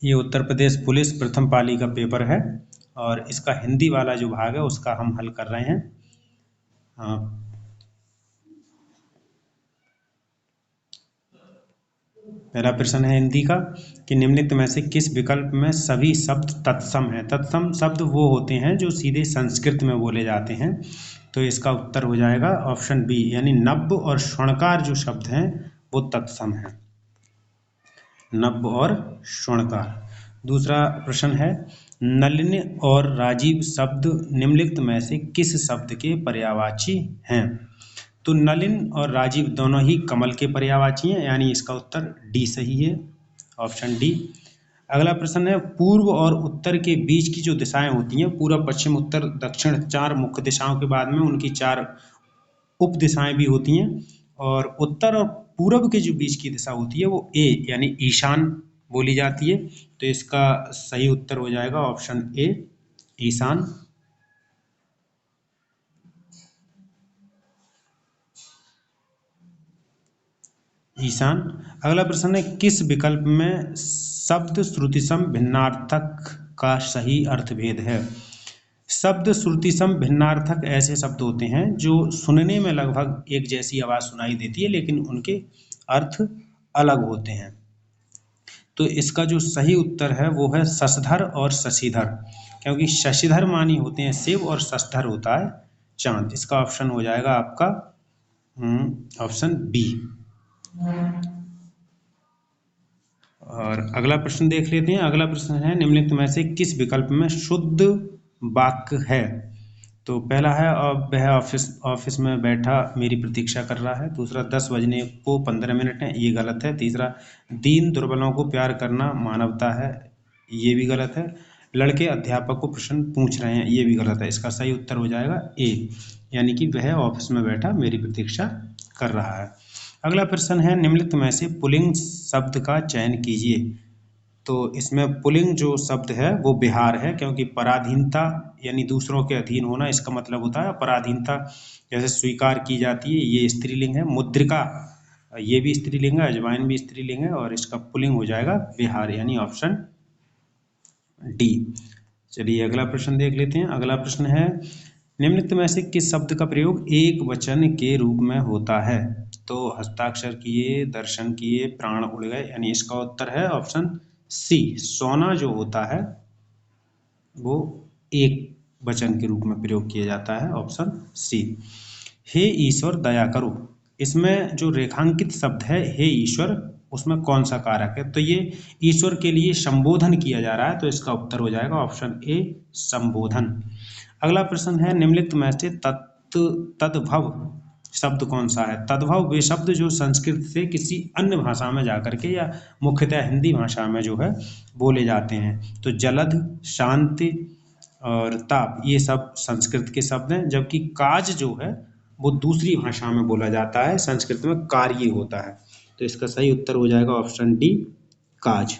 ये उत्तर प्रदेश पुलिस प्रथम पाली का पेपर है और इसका हिंदी वाला जो भाग है उसका हम हल कर रहे हैं। पहला प्रश्न है हिंदी का कि निम्नलिखित में से किस विकल्प में सभी शब्द तत्सम हैं। तत्सम शब्द वो होते हैं जो सीधे संस्कृत में बोले जाते हैं, तो इसका उत्तर हो जाएगा ऑप्शन बी, यानी नब्य और स्वर्णकार जो शब्द हैं वो तत्सम हैं, नब्य और स्वर्णकार। दूसरा प्रश्न है नलिनी और राजीव शब्द निम्नलिखित में से किस शब्द के पर्यायवाची हैं। तो नलिन और राजीव दोनों ही कमल के पर्यायवाची हैं, यानी इसका उत्तर डी सही है, ऑप्शन डी। अगला प्रश्न है पूर्व और उत्तर के बीच की जो दिशाएं होती हैं, पूर्व पश्चिम उत्तर दक्षिण, चार मुख्य दिशाओं के बाद में उनकी चार उप दिशाएं भी होती हैं, और उत्तर और पूर्व के जो बीच की दिशा होती है वो ए यानी ईशान बोली जाती है, तो इसका सही उत्तर हो जाएगा ऑप्शन ए, ईशान। ईशान। अगला प्रश्न है किस विकल्प में शब्द श्रुतिसम भिन्नार्थक का सही अर्थभेद है। शब्द श्रुतिसम भिन्नार्थक ऐसे शब्द होते हैं जो सुनने में लगभग एक जैसी आवाज सुनाई देती है लेकिन उनके अर्थ अलग होते हैं, तो इसका जो सही उत्तर है वो है शशधर और शशिधर, क्योंकि शशिधर मानी होते हैं शिव और शशधर होता है चांद। इसका ऑप्शन हो जाएगा आपका ऑप्शन बी। और अगला प्रश्न देख लेते हैं। अगला प्रश्न है निम्नलिखित में से किस विकल्प में शुद्ध वाक्य है। तो पहला है वह ऑफिस में बैठा मेरी प्रतीक्षा कर रहा है। दूसरा 10 बजने को 15 मिनट है, ये गलत है। तीसरा दीन दुर्बलों को प्यार करना मानवता है, ये भी गलत है। लड़के अध्यापक को प्रश्न पूछ रहे हैं, ये भी गलत है। इसका सही उत्तर हो जाएगा ए, यानी कि वह ऑफिस में बैठा मेरी प्रतीक्षा कर रहा है। अगला प्रश्न है निम्नलिखित में से पुल्लिंग शब्द का चयन कीजिए। तो इसमें पुल्लिंग जो शब्द है वो बिहार है, क्योंकि पराधीनता यानी दूसरों के अधीन होना, इसका मतलब होता है पराधीनता, जैसे स्वीकार की जाती है, ये स्त्रीलिंग है। मुद्रिका ये भी स्त्रीलिंग है, अजवाइन भी स्त्रीलिंग है, और इसका पुल्लिंग हो जाएगा बिहार, यानी ऑप्शन डी। चलिए अगला प्रश्न देख लेते हैं। अगला प्रश्न है निम्नलिखित में से किस शब्द का प्रयोग एक वचन के रूप में होता है। तो हस्ताक्षर किए, दर्शन किए, प्राण उड़ गए, यानी इसका उत्तर है ऑप्शन सी, सोना जो होता है वो एक वचन के रूप में प्रयोग किया जाता है, ऑप्शन सी। हे ईश्वर दया करो, इसमें जो रेखांकित शब्द है हे ईश्वर, उसमें कौन सा कारक है। तो ये ईश्वर के लिए संबोधन किया जा रहा है, तो इसका उत्तर हो जाएगा ऑप्शन ए, संबोधन। अगला प्रश्न है निम्नलिखित में से तद्भव शब्द कौन सा है। तद्भव वे शब्द जो संस्कृत से किसी अन्य भाषा में जाकर के या मुख्यतः हिंदी भाषा में जो है बोले जाते हैं। तो जलद, शांति और ताप ये सब संस्कृत के शब्द हैं, जबकि काज जो है वो दूसरी भाषा में बोला जाता है, संस्कृत में कार्य होता है, तो इसका सही उत्तर हो जाएगा ऑप्शन डी, काज।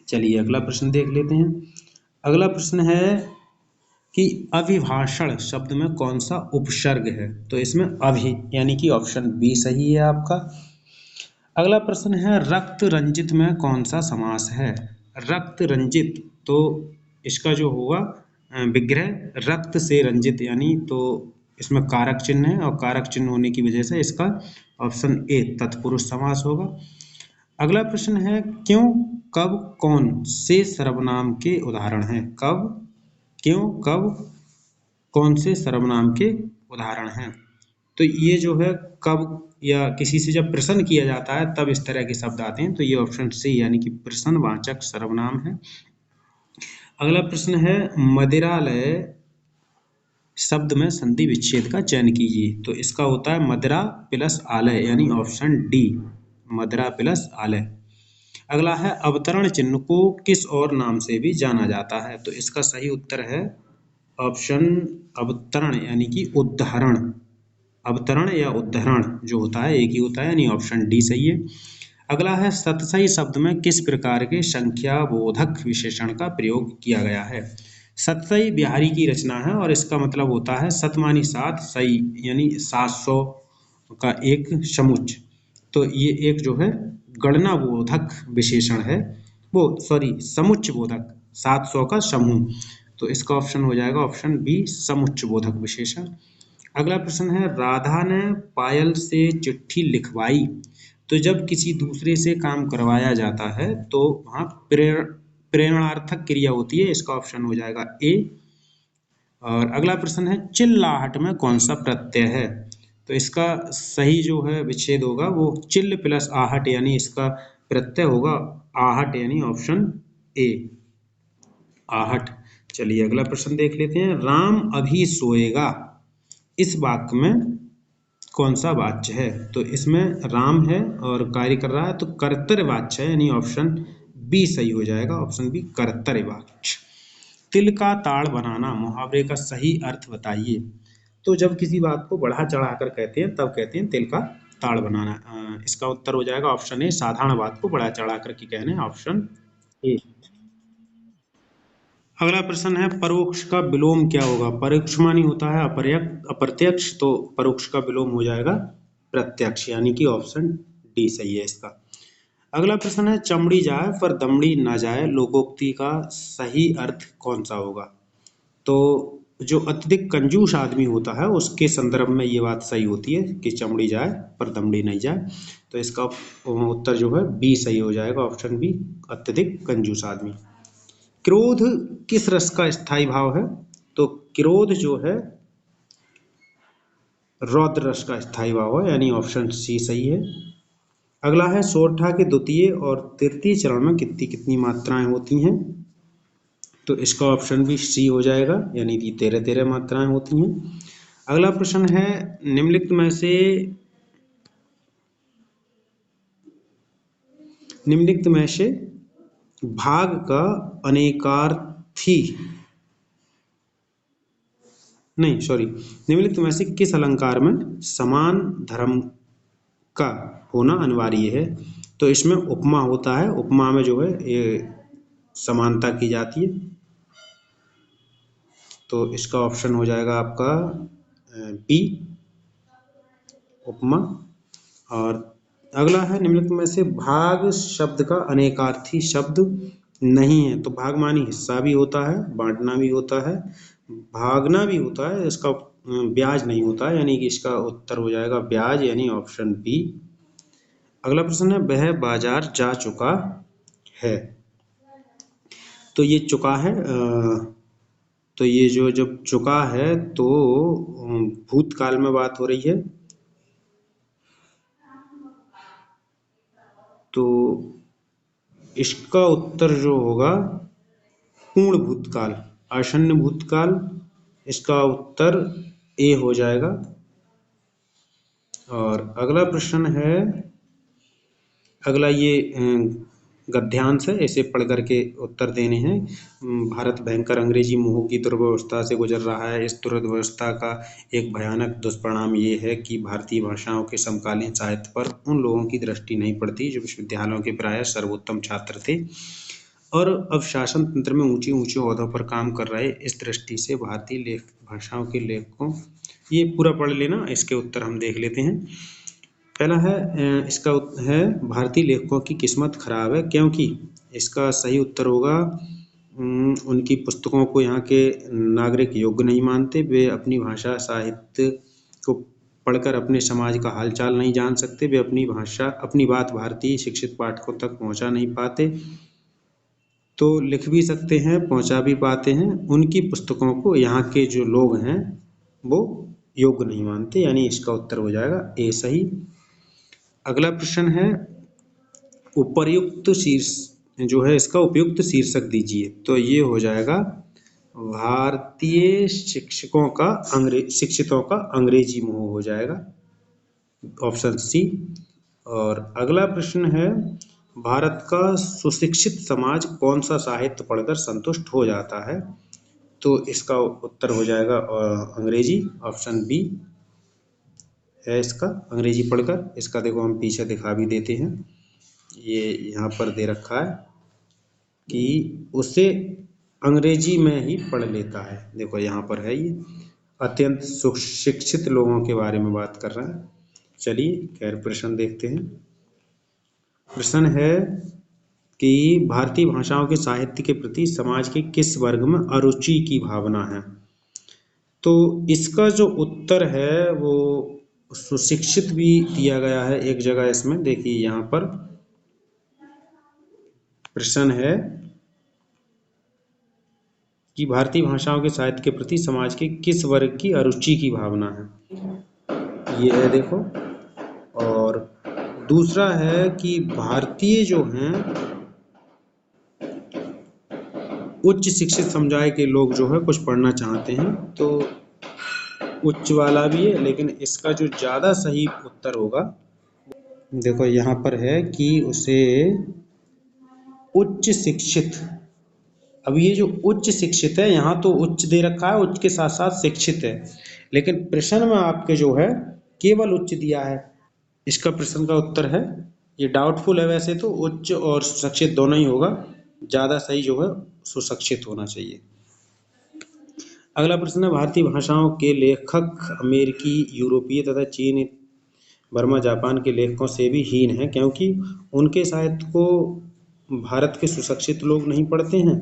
चलिए अगला प्रश्न देख लेते हैं। अगला प्रश्न है कि अभिभाषण शब्द में कौन सा उपसर्ग है। तो इसमें अभि यानी कि ऑप्शन बी सही है आपका। अगला प्रश्न है रक्त रंजित में कौन सा समास है। रक्त रंजित, तो इसका जो होगा विग्रह रक्त से रंजित, यानी तो इसमें कारक चिन्ह है, और कारक चिन्ह होने की वजह से इसका ऑप्शन ए तत्पुरुष समास होगा। अगला प्रश्न है क्यों, कब, कौन से सर्वनाम के उदाहरण हैं। कब, क्यों, कब, कौन से सर्वनाम के उदाहरण हैं। तो ये जो है कब या किसी से जब प्रश्न किया जाता है तब इस तरह के शब्द आते हैं, तो ये ऑप्शन सी यानी कि प्रश्नवाचक सर्वनाम है। अगला प्रश्न है मदिरालय शब्द में संधि विच्छेद का चयन कीजिए। तो इसका होता है मदिरा प्लस आलय, यानी ऑप्शन डी, मदिरा प्लस आलय। अगला है अवतरण चिन्ह को किस और नाम से भी जाना जाता है। तो इसका सही उत्तर है ऑप्शन अवतरण, यानी कि उदाहरण। अवतरण या उद्धरण जो होता है एक ही होता है, यानी ऑप्शन डी सही है। अगला है सतसई शब्द में किस प्रकार के संख्या बोधक विशेषण का प्रयोग किया गया है। सतसई बिहारी की रचना है और इसका मतलब होता है सत मानी 7, सई यानी 700 का एक समुच्च। तो ये एक जो है गणना बोधक विशेषण है, वो सॉरी समुच्च बोधक, 700 का समूह। तो इसका ऑप्शन हो जाएगा ऑप्शन बी समुच्च बोधक विशेषण। अगला प्रश्न है राधा ने पायल से चिट्ठी लिखवाई। तो जब किसी दूसरे से काम करवाया जाता है तो वहाँ प्रेरणार्थक क्रिया होती है, इसका ऑप्शन हो जाएगा ए। और अगला प्रश्न है चिल्लाहट में कौन सा प्रत्यय है। तो इसका सही जो है विच्छेद होगा वो चिल्ल प्लस आहट, यानी इसका प्रत्यय होगा आहट, यानी ऑप्शन ए आहट। चलिए अगला प्रश्न देख लेते हैं राम अभी सोएगा, इस वाक्य में कौन सा वाच्य है। तो इसमें राम है और कार्य कर रहा है तो कर्तव्य वाच्य है, यानी ऑप्शन बी सही हो जाएगा, ऑप्शन बी कर्तव्य वाच्य। तिल का ताड़ बनाना मुहावरे का सही अर्थ बताइए। तो जब किसी बात को बढ़ा चढ़ा कर कहते हैं तब कहते हैं तिल का ताड़ बनाना। इसका उत्तर हो जाएगा ऑप्शन ए साधारण बात को बढ़ा चढ़ा कर के कहने, ऑप्शन ए। अगला प्रश्न है परोक्ष का विलोम क्या होगा। परोक्ष मानी होता है अप्रत्यक्ष, तो परोक्ष का विलोम हो जाएगा प्रत्यक्ष, यानी कि ऑप्शन डी सही है इसका। अगला प्रश्न है चमड़ी जाए पर दमड़ी ना जाए लोकोक्ति का सही अर्थ कौन सा होगा। तो जो अत्यधिक कंजूस आदमी होता है उसके संदर्भ में ये बात सही होती है कि चमड़ी जाए पर दमड़ी नहीं जाए। तो इसका उत्तर जो है बी सही हो जाएगा, ऑप्शन बी अत्यधिक कंजूस आदमी। क्रोध किस रस का स्थायी भाव है। तो क्रोध जो है रौद्र रस का स्थायी भाव है, यानी ऑप्शन सी सही है। अगला है सोरठा के द्वितीय और तृतीय चरण में कितनी कितनी मात्राएं होती हैं। तो इसका ऑप्शन भी सी हो जाएगा, यानी कि 13 मात्राएं होती हैं। अगला प्रश्न है निम्नलिखित में से भाग का अनेकार्थी नहीं सॉरी निम्नलिखित में से किस अलंकार में समान धर्म का होना अनिवार्य है। तो इसमें उपमा होता है, उपमा में जो है ये समानता की जाती है। तो इसका ऑप्शन हो जाएगा आपका बी उपमा। और अगला है निम्नलिखित में से भाग शब्द का अनेकार्थी शब्द नहीं है। तो भाग मानी हिस्सा भी होता है, बांटना भी होता है, भागना भी होता है, इसका ब्याज नहीं होता है, यानी कि इसका उत्तर हो जाएगा ब्याज, यानी ऑप्शन बी। अगला प्रश्न है वह बाजार जा चुका है। तो ये चुका है तो ये जो जब चुका है तो भूतकाल में बात हो रही है। तो इसका उत्तर जो होगा पूर्ण भूतकाल, आसन्न भूतकाल, इसका उत्तर ए हो जाएगा। और अगला प्रश्न है अगला ये गद्यांश है, ऐसे पढ़ करके उत्तर देने हैं। भारत भयंकर अंग्रेजी मोह की दुर्व्यवस्था से गुजर रहा है। इस दुर्व्यवस्था का एक भयानक दुष्परिणाम ये है कि भारतीय भाषाओं के समकालीन साहित्य पर उन लोगों की दृष्टि नहीं पड़ती जो विश्वविद्यालयों के प्रायः सर्वोत्तम छात्र थे और अब शासन तंत्र में ऊंचे ऊंचे ओहदों पर काम कर रहे। इस दृष्टि से भारतीय भाषाओं के लेखकों, ये पूरा पढ़ लेना, इसके उत्तर हम देख लेते हैं। पहला है इसका है भारतीय लेखकों की किस्मत खराब है, क्योंकि इसका सही उत्तर होगा उनकी पुस्तकों को यहाँ के नागरिक योग्य नहीं मानते। वे अपनी भाषा साहित्य को पढ़कर अपने समाज का हालचाल नहीं जान सकते। वे अपनी बात भारतीय शिक्षित पाठकों तक पहुँचा नहीं पाते। तो लिख भी सकते हैं, पहुँचा भी पाते हैं, उनकी पुस्तकों को यहाँ के जो लोग हैं वो योग्य नहीं मानते, यानी इसका उत्तर हो जाएगा ए सही। अगला प्रश्न है उपर्युक्त शीर्ष जो है इसका उपयुक्त शीर्षक दीजिए। तो ये हो जाएगा भारतीय शिक्षितों का अंग्रेजी मोह हो जाएगा, ऑप्शन सी। और अगला प्रश्न है भारत का सुशिक्षित समाज कौन सा साहित्य पढ़कर संतुष्ट हो जाता है। तो इसका उत्तर हो जाएगा अंग्रेजी, ऑप्शन बी है इसका, अंग्रेजी पढ़कर। इसका देखो हम पीछे दिखा भी देते हैं, ये यहाँ पर दे रखा है कि उसे अंग्रेजी में ही पढ़ लेता है। देखो यहाँ पर है, ये अत्यंत सुशिक्षित लोगों के बारे में बात कर रहा है। चलिए खैर प्रश्न देखते हैं। प्रश्न है कि भारतीय भाषाओं के साहित्य के प्रति समाज के किस वर्ग में अरुचि की भावना है। तो इसका जो उत्तर है वो सुशिक्षित भी दिया गया है एक जगह। इसमें देखिए यहाँ पर प्रश्न है कि भारतीय भाषाओं के साहित्य के प्रति समाज के किस वर्ग की अरुचि की भावना है, ये है देखो। और दूसरा है कि भारतीय जो हैं उच्च शिक्षित समुदाय के लोग जो है कुछ पढ़ना चाहते हैं। तो उच्च वाला भी है, लेकिन इसका जो ज़्यादा सही उत्तर होगा देखो यहाँ पर है कि उसे उच्च शिक्षित। अब ये जो उच्च शिक्षित है, यहाँ तो उच्च दे रखा है, उच्च के साथ साथ शिक्षित है, लेकिन प्रश्न में आपके जो है केवल उच्च दिया है। इसका प्रश्न का उत्तर है, ये डाउटफुल है वैसे तो, उच्च और सुशिक्षित दोनों ही होगा, ज़्यादा सही जो है सुशिक्षित होना चाहिए। अगला प्रश्न है, भारतीय भाषाओं के लेखक अमेरिकी, यूरोपीय तथा चीन, बर्मा, जापान के लेखकों से भी हीन है क्योंकि उनके साहित्य को भारत के सुशिक्षित लोग नहीं पढ़ते हैं।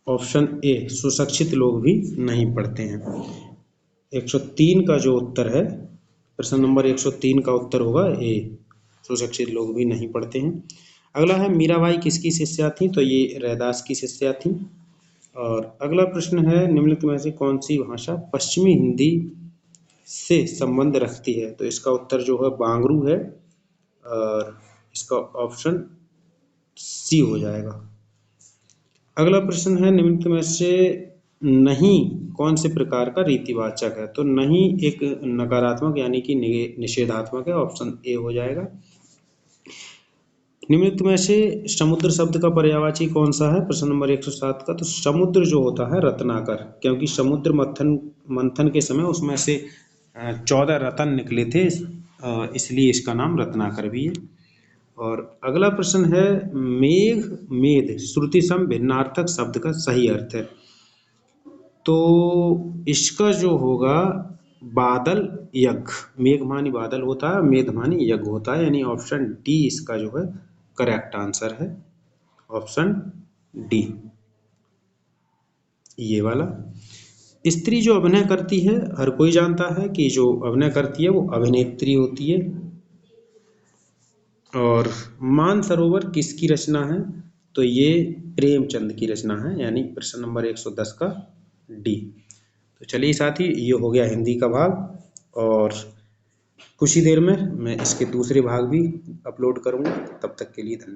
ऑप्शन ए, सुशिक्षित लोग भी नहीं पढ़ते हैं। 103 का जो उत्तर है, प्रश्न नंबर 103 का उत्तर होगा ए, सुशिक्षित लोग भी नहीं पढ़ते हैं। अगला है, मीराबाई किसकी शिष्या थी? तो ये रैदास की शिष्या थी। और अगला प्रश्न है, निम्नलिखित में से कौन सी भाषा पश्चिमी हिंदी से संबंध रखती है? तो इसका उत्तर जो है बांगरू है, और इसका ऑप्शन सी हो जाएगा। अगला प्रश्न है, निम्नलिखित में से नहीं कौन से प्रकार का रीतिवाचक है? तो नहीं एक नकारात्मक यानी कि निषेधात्मक है, ऑप्शन ए हो जाएगा। निम्नलिखित में से समुद्र शब्द का पर्यायवाची कौन सा है? प्रश्न नंबर 107 का। तो समुद्र जो होता है रत्नाकर, क्योंकि समुद्र मंथन के समय उसमें से 14 रत्न निकले थे, इसलिए इसका नाम रत्नाकर भी है। और अगला प्रश्न है, मेघ मेद श्रुति सम भिन्नार्थक शब्द का सही अर्थ है? तो इसका जो होगा बादल यज्ञ, मेघ मानी बादल होता है, मेघ मानी यज्ञ होता है, यानी ऑप्शन डी इसका जो है करेक्ट आंसर है, ऑप्शन डी ये वाला। स्त्री जो अभिनय करती है, हर कोई जानता है कि जो अभिनय करती है वो अभिनेत्री होती है। और मानसरोवर किसकी रचना है? तो ये प्रेमचंद की रचना है, यानी प्रश्न नंबर 110 का डी। तो चलिए साथी, ये हो गया हिंदी का भाग, और कुछ ही देर में मैं इसके दूसरे भाग भी अपलोड करूंगा। तब तक के लिए धन्यवाद।